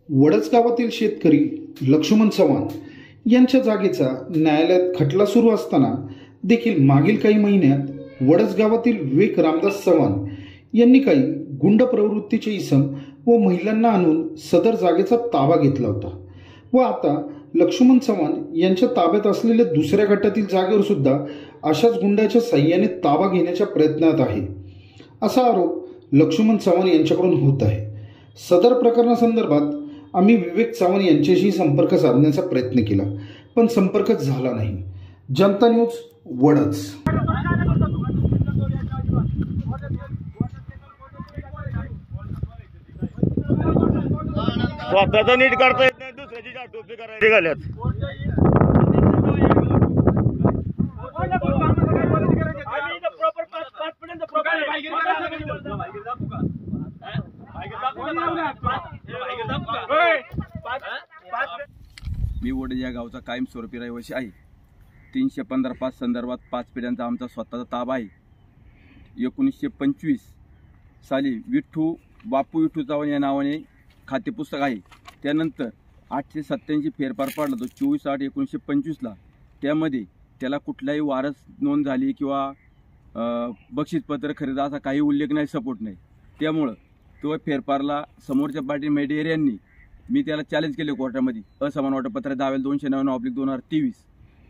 वडच गावातील शेतकरी लक्ष्मण चव्हाण यांच्या जागेचा न्यायालयात खटला सुरू असताना देखील मागील काही महिन्यात वडच गावातील विवेक रामदास चव्हाण यांनी काही गुंड प्रवृत्तीचे इसम व महिलांना आणून सदर जागेचा ताबा घेतला होता व आता लक्ष्मण चव्हाण यांच्या ताब्यात असलेल्या दुसऱ्या गटातील जागेवर सुद्धा अशाच गुंडाच्या साह्याने ताबा घेण्याच्या प्रयत्नात आहे असा आरोप लक्ष्मण चव्हाण यांच्याकडून होत आहे। सदर प्रकरणासंदर्भात आम्ही विवेक चव्हाण यांच्याशी संपर्क साधण्याचा प्रयत्न केला पण संपर्क झाला नाही। जनता न्यूज वडच। स्वतःचा नीट करता येत नाही, दुसऱ्याची टोपी करायला निघाल्यात। मी वडज या गावचा कायमस्वरूपी रहिवासी आहे। 315 संदर्भात 5 पिढ्यांचा आमचा स्वतःचा ताबा आहे। 1925 साली बापू विठ्ठू चव्हाण या नावाने खाते पुस्तक आहे। त्यानंतर 887 फेरफार पडला तो 24/8/1925ला। त्यामध्ये त्याला कुठलाही वारस नोंद झाली किंवा बक्षीसपत्र खरेदी असा काही उल्लेख नाही, सपोर्ट नाही। त्यामुळं तो फेरफारला समोरच्या पार्टी मेडियर यांनी मी त्याला चॅलेंज केले कोर्टामध्ये। असमान वाटपत्र दावेल 299/2023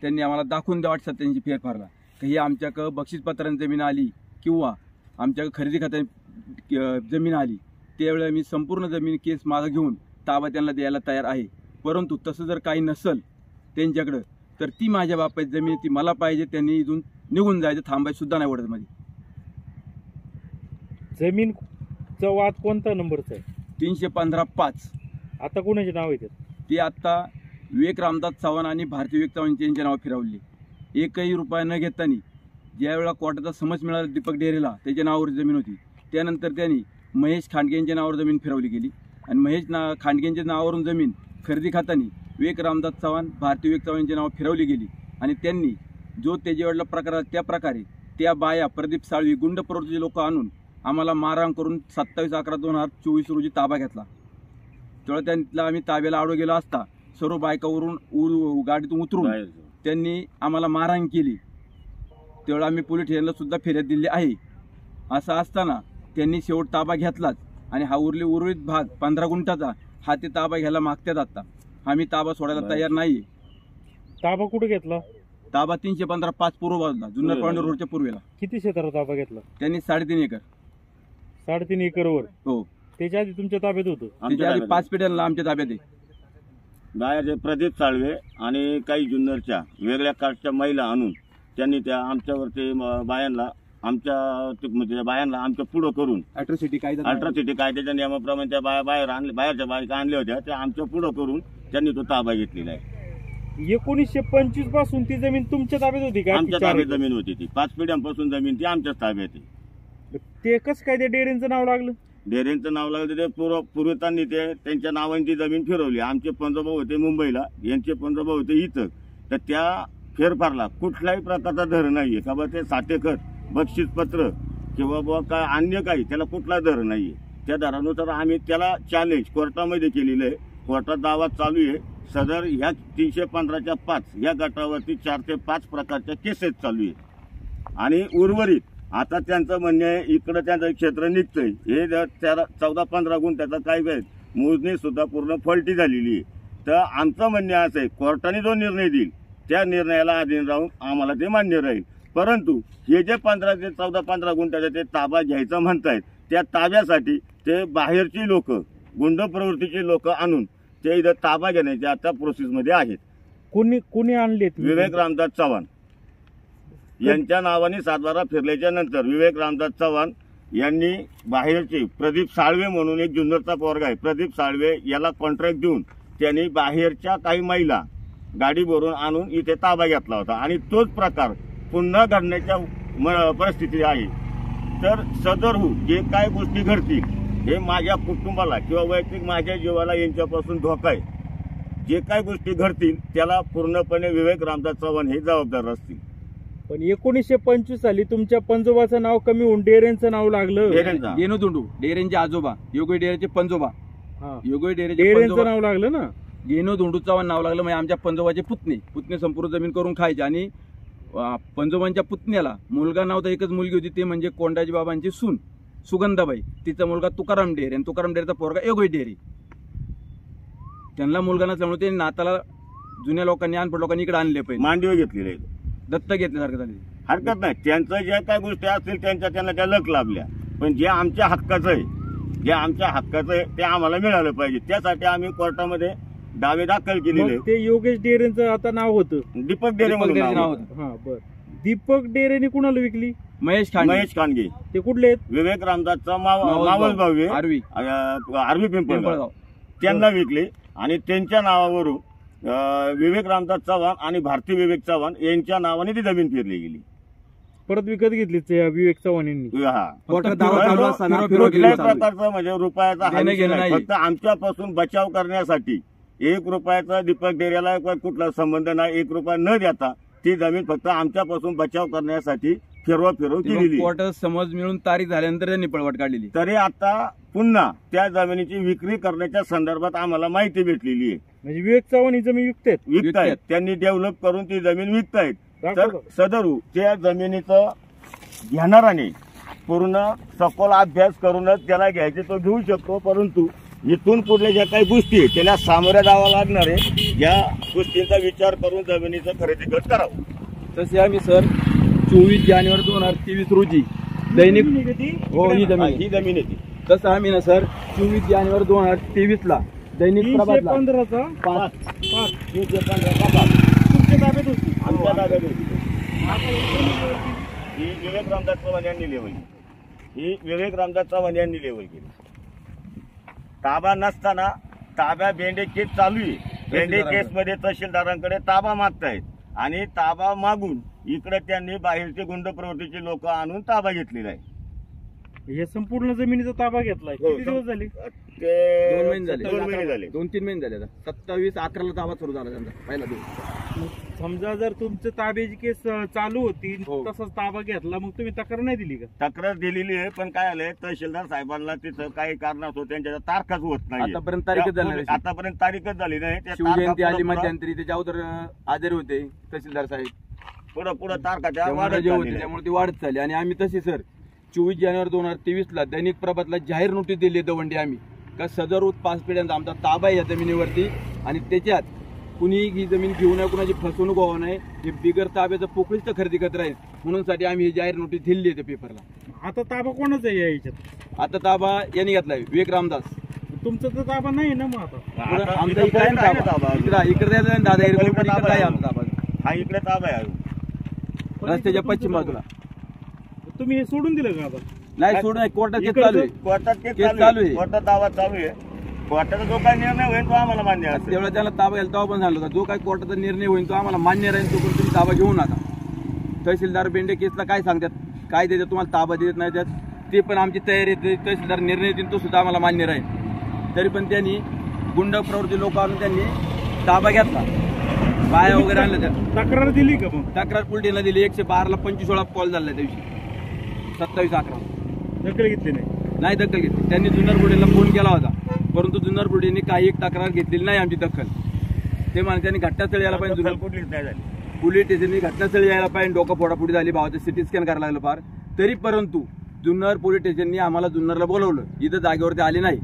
त्यांनी आम्हाला दाखवून द्या 887 फेरफारला की आमच्याकडं बक्षीसपत्रांची जमीन आली किंवा आमच्याकडं खरेदी खात्याची जमीन आली। त्यावेळेला मी संपूर्ण जमीन केस मागे घेऊन ताबा त्यांना द्यायला तयार आहे। परंतु तसं जर काही नसेल त्यांच्याकडं तर ती माझ्या बापाची जमीन ती मला पाहिजे, त्यांनी इथून निघून जायचं, थांबायचं सुद्धा नाही वडदमध्ये। जमीनचा वाद कोणता नंबरचा आहे? 315/5। आता कोणाचे नाव येतात? ती आता विवेक रामदास चव्हाण आणि भारती विवेक चव्हाण यांच्या नाव फिरवली। एकही रुपया न घेताना ज्यावेळेला कोर्टाचा समज मिळाला दीपक डेरेला त्याच्या नावावर जमीन होती, त्यानंतर त्यांनी महेश खांडगे यांच्या नावावर जमीन फिरवली गेली आणि महेश खांडगेंच्या नावावरून जमीन खरेदी खाताना विवेक रामदास चव्हाण भारती विवेक चव्हाण यांच्या नावावर फिरवली गेली आणि त्यांनी जो त्याच्यावरला प्रकार त्या प्रकारे त्या बाया प्रदीप साळवी गुंड प्रवृत्तीचे लोक आणून आम्हाला मारहाण करून 27/11/2024 रोजी ताबा घेतला। तेव्हा त्यांना आम्ही ताब्याला आडो गेलो असता सर्व बायकावरून गाडीतून उतरून त्यांनी आम्हाला मारहाण केली। तेवढा आम्ही पोलीस स्टेशनला सुद्धा फिर्याद दिली आहे। असं असताना त्यांनी शेवट ताबा घेतलाच आणि हा उर्वरित भाग 15 गुंठाचा हा ते ताबा घ्यायला मागतात। आता आम्ही ताबा सोडायला तयार नाही। ताबा कुठे घेतला? ताबा 315/5 पूर्व बाजूला जुन्नर पांडुर रोडच्या पूर्वेला। किती क्षेत्राचा ताबा घेतला? त्यांनी 3.5 एकर। 3.5 एकरवर? हो। त्याच्या आधी तुमच्या ताब्यात होतं? त्याच्या आधी 5 पिढ्यांना आमच्या ताब्यात आहे। बाहेरचे प्रदीप साळवे आणि काही जुन्नरच्या वेगळ्या कास्टच्या महिला आणून त्यांनी त्या आमच्यावरती बायांना आमच्या पुढं करून अॅट्रॉसिटी कायद्याच्या नियमाप्रमाणे त्या बाहेरच्या बायका आणल्या होत्या, त्या आमच्या पुढं करून त्यांनी तो ताबा घेतलेला आहे। 1925 पासून ती जमीन तुमच्या ताब्यात होती का? आमच्या ताब्यात जमीन होती ती। 5 पिढ्यांपासून जमीन ती आमच्याच ताब्यात आहे। ते कसं काय त्या डेअरींचं नाव लागलं? डेअरींचं नाव लागलं ते पूर्वतांनी ते त्यांच्या नावाने ती जमीन फिरवली। आमचे पंजोबा होते मुंबईला, यांचे पंजोबा होते इथं। तर त्या फेरफारला कुठल्याही प्रकारचा धर नाहीये का बा ते 60 एकर बक्षीसपत्र किंवा बा काय अन्य काही त्याला कुठला दर नाहीये। त्या दरानुसार आम्ही त्याला चॅलेंज कोर्टामध्ये केलेलं आहे। कोर्टात दावा चालू आहे। सदर ह्या 315/5 या गटावरती 4 ते 5 प्रकारच्या केसेस चालू आहेत आणि उर्वरित आता त्यांचं म्हणणं आहे इकडं त्यांचं क्षेत्र निघतंय हे 14-15 गुंठ्याचा काय मोजणी सुद्धा पूर्ण फॉल्टी झालेली आहे। तर आमचं म्हणणं असं आहे कोर्टाने जो निर्णय देईल त्या निर्णयाला अधीन राहून आम्हाला ते मान्य राहील। परंतु हे जे 15 ते 14-15 गुंठ्याचा ते ताबा घ्यायचं म्हणतायत त्या ताब्यासाठी ते बाहेरची लोक गुंड प्रवृत्तीची लोक आणून ते इथं ताबा घेण्याच्या आता प्रोसेसमध्ये आहेत। कोणी आणलेत? विवेक रामदास चव्हाण यांच्या नावाने 7 बारा फिरल्याच्या नंतर विवेक रामदास चव्हाण यांनी बाहेरचे प्रदीप साळवे म्हणून एक जुन्नरचा पोरगा आहे, प्रदीप साळवे याला कॉन्ट्रॅक्ट देऊन त्यांनी बाहेरच्या काही महिला गाडी भरून आणून इथे ताबा घेतला होता आणि तोच प्रकार पुन्हा घडण्याच्या परिस्थिती आहे। तर सदरहू जे काय गोष्टी घडतील हे माझ्या कुटुंबाला किंवा वैयक्तिक माझ्या जीवाला यांच्यापासून धोका आहे। जे काय गोष्टी घडतील त्याला पूर्णपणे विवेक रामदास चव्हाण हे जबाबदार असतील। पण 1925 साली तुमच्या पंजोबाचं नाव कमी होऊन डेरेंचं नाव लागलं। डेरेंचे आजोबा योगी डेरेचे पंजोबा हा. योगोई डेरेंचं डेअरीचे नाव लागलं ना. गेनो धोंडू चव्हाण नाव लागलं. म्हणजे आमच्या पंजोबाचे पुतणे संपूर्ण जमीन करून खायचे. आणि पंजोबांच्या पुतण्याला मुलगा नव्हता, एकच मुलगी होती, ते म्हणजे कोंडाजी बाबांची सून सुगंधाबाई. तिचा मुलगा तुकाराम डेअरी आणि तुकाराम डेअरीचा पोरगा योगोई डेअरी. त्यांना मुलगा नसल्यामुळे ते नाताला जुन्या लोकांनी अनपढ लोकांनी इकडे आणले पाहिजे. मांडीवर घेतलेले दत्तक घेतल्यासारखं झाले. हरकत नाही, त्यांचं ज्या काय गोष्टी असतील त्यांना त्या लक लाभल्या. पण जे आमच्या हक्काचं आहे ते आम्हाला मिळालं पाहिजे. त्यासाठी आम्ही कोर्टामध्ये दावे दाखल केलेले. मग ते योगेश डेरेंचं आता नाव होतं दीपक डेरे म्हणून डेअरी नाव नाव होतं. होतं. हा बर. दीपक डेरेने कुणाला विकली? महेश खांडे, महेश खानगे, ते कुठले आहेत? विवेक रामदासचा मावस भाऊ आहे, आरवी आरवी पिंपळगाव, पिंपळगाव. त्यांना विकले. आणि त्यांच्या नावावरून विवेक रामदास चव्हाण आणि भारती विवेक चव्हाण यांच्या नावाने ती जमीन फिरली गेली. परत विकत घेतली ते विवेक चव्हाण यांनी. हा, कोर्टात दावा चालू असताना फिरवा कुठल्याही चालू आहे. प्रकारचा म्हणजे रुपयाचा हा देणं विषय घेणं नाही. नाही. फक्त आमच्यापासून बचाव करण्यासाठी 1 रुपयाचा दीपक डेऱ्याला कुठला संबंध नाही. 1 रुपया न देता ती जमीन फक्त आमच्यापासून बचाव करण्यासाठी फिरवा केलेली. कोर्टात समज मिळून तारीख झाल्यानंतर त्यांनी पळवाट काढलेली. तरी आता पुन्हा त्या जमिनीची विक्री करण्याच्या संदर्भात आम्हाला माहिती भेटलेली आहे. म्हणजे विवेक चव्हाण ही जमीन विकतायत. विकतायत, त्यांनी डेव्हलप करून ती जमीन विकतायत. तर सदरू त्या जमिनीचं घेणाराने पूर्ण सखोल अभ्यास करूनच त्याला घ्यायचे तो घेऊ शकतो. परंतु इथून पुढल्या ज्या काही गोष्टी आहेत त्याला सामोऱ्या जावं लागणार आहे. या गोष्टींचा विचार करून जमिनीचं खरेदी खत करावं. तसे आम्ही सर 24 जानेवारी 2023 रोजी दैनिक हो ही जमीन ही जमीन आहे ती. तसं आम्ही ना सर 24 जानेवारी 2023 ला दैनिक प्रभातला 315चा 5 5 315 तुमच्या ताब्यात होती. आमच्या ताब्यात होती. ही विवेक रामदास चव्हाण यांनी लेवल केली. ही विवेक रामदास चव्हाण यांनी लेवल केली. ताबा नसताना ताब्या बेंडे केस चालू आहे. बेंडे केस मध्ये तहसीलदारांकडे ताबा मागतायत आणि ताबा मागून इकडे त्यांनी बाहेरचे गुंड प्रवृत्तीचे लोक आणून ताबा घेतलेला आहे. हे संपूर्ण जमिनीचा ताबा घेतलाय. हो, किती दिवस झाले? ते 2 महिने झाले. 2 महिने झाले. 2-3 महिने झाले. 27/11 ला ताबा सुरू झाला त्यांचा पहिला दिवस. समजा जर तुमचं ताब्याची केस चालू होती हो. तसंच ताबा घेतला मग तुम्ही तक्रार नाही दिली का? तक्रार दिलेली आहे. पण काय आलंय तहसीलदार साहेबांना तिथं काही कारणास्तव त्यांच्या तारखाच होत नाही. आतापर्यंत तारीखच झाली नाही. आतापर्यंत तारीखच झाली नाही. त्या शिवजयंती आली तारखा मध्यंतरी त्याच्या अगोदर आजारी होते तहसीलदार साहेब. पुढे तारखाच्या त्यामुळे वाढत रजा होती, चाललेल्या आहेत. त्यामुळे ती वाढत चालली. आणि आम्ही तशी सर 24 जानेवारी 2023 ला दैनिक प्रभातला जाहीर नोटीस दिली दवंडी आम्ही का सदर 5 पिढ्यांचा आमचा ताबा आहे या जमिनीवरती आणि त्याच्यात कुणी ही जमीन घेऊ नये, कुणाची फसवणूक व्हावं नाही, हे बिगर ताब्याचं पोकळीच तर खरेदी करत राहील म्हणून साठी आम्ही ही जाहीर नोटीस दिली आहे पेपरला. आता ताबा कोणाचा आहे या याच्यात? आता ताबा यांनी घेतलाय विवेक रामदास. तुमचा तर ताबा नाही ना मग आता? आता आमचा इकडे आहे ना ताबा. इकडे द्यायचा ना दादा इकडे इकडे ताबा आहे आहे. आमचा ताबा हा इकडे ताबा आहे. रस्त्याच्या पश्चिम बाजूला. तुम्ही हे सोडून दिलं का आता? नाही सोडून कोर्टात केस इकडचं- चालू आहे. कोर्टात केस केस चालू चालू आहे. आहे. कोर्टात दावा चालू आहे. कोर्टाचा जो काही निर्णय होईल तो आम्हाला मान्य असेल. तेवढा त्याला ताबा घ्यायला तेव्हा पण सांगलो का जो काही कोर्टाचा निर्णय होईल तो आम्हाला मान्य राहील तोपर्यंत तुम्ही ताबा घेऊ नका. तहसीलदार बेंडे केसला काय सांगतात, काय देतात तुम्हाला ताबा देत नाही त्यात ते पण आमची तयारी आहे. तहसीलदार निर्णय देईल तो सुद्धा आम्हाला मान्य राहील. तरी पण त्यांनी गुंड प्रवृत्ती लोक आणून त्यांनी ताबा घेतला. बाया वगैरे आणलं त्या तक्रार दिली का मग? तक्रार पुलटीला दिली. 112 ला 25 वेळा कॉल झाला त्या दिवशी 27/11. दखल घेतली नाही. नाही दखल घेतली. त्यांनी जुन्नर बुडेला फोन केला होता परंतु जुन्नर बुडेने काही एक तक्रार घेतलेली नाही आमची दखल. ते म्हणजे त्यांनी घटनास्थळी यायला पाहिजे. जुन्नर कुठलीच नाही झाली. पोलीस स्टेशननी घटनास्थळी यायला पाहिजे. डोकं फोडाफोडी झाली, भावाचं सिटी स्कॅन करायला लागलं फार. तरी परंतु जुन्नर पोलीस स्टेशननी आम्हाला जुन्नरला बोलवलं. इथं जागेवरती आले नाही.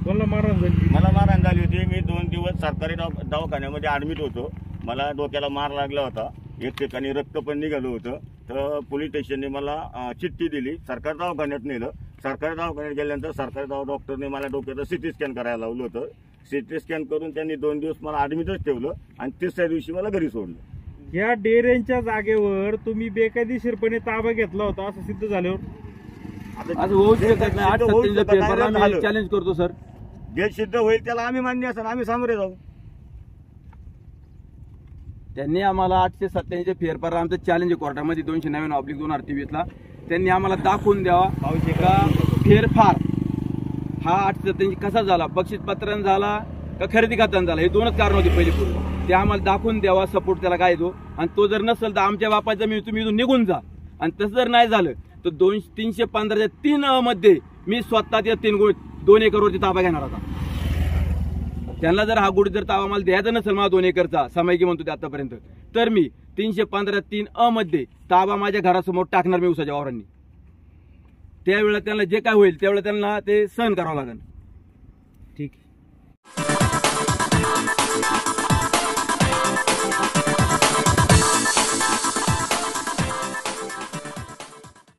कोणाला मारहाण झाली? मला मारहाण झाली होती. मी 2 दिवस सरकारी दवाखान्यामध्ये ऍडमिट होतो. मला डोक्याला मार लागला होता. एक ठिकाणी रक्त पण निघालं होतं. तर पोलीस स्टेशनने मला चिठ्ठी दिली. सरकारी दवाखान्यात नेलं. सरकारी दवाखान्यात गेल्यानंतर सरकारी डॉक्टरने मला डोक्याचं सिटी स्कॅन करायला लावलं होतं. सिटी स्कॅन करून त्यांनी 2 दिवस मला ऍडमिटच ठेवलं आणि 3ऱ्या दिवशी मला घरी सोडलं. या डेऱ्यांच्या जागेवर तुम्ही बेकायदेशीरपणे ताबा घेतला होता असं सिद्ध झाल्यावर असं होऊ शकत नाही. 8/27 पेपर आम्ही झालं. चॅलेंज करतो सर. जे सिद्ध होईल त्याला आम्ही मान्य असेल आम्ही सामोरे जाऊ. त्यांनी आम्हाला 887 फेरफार आमचं चॅलेंज आहे कोर्टामध्ये 299/2023 ला. त्यांनी आम्हाला दाखवून द्यावा का फेरफार हा 887 कसा झाला, बक्षीसपत्रानं झाला का खरेदी खात्यानं झाला, हे 2च कारण होते पहिले पूर्वी. ते आम्हाला दाखवून द्यावा सपोर्ट त्याला काय तो. आणि तो जर नसेल तर आमच्या बापाचा मी तुम्ही इथून निघून जा. आणि तसं जर नाही झालं तर 315 च्या 3 मध्ये मी स्वतः त्या 2 एकरवरती ताबा घेणार आता. त्यांना जर हा गुढी जर ताबा मला द्यायचा नसेल मला 2 एकरचा सामायिक म्हणतो ते आतापर्यंत, तर मी 315(3)(अ) मध्ये ताबा माझ्या घरासमोर टाकणार मी उसाच्या वावरांनी. त्यावेळेला त्यांना जे काय होईल त्यावेळेला त्यांना ते सहन करावं लागेल. ठीक.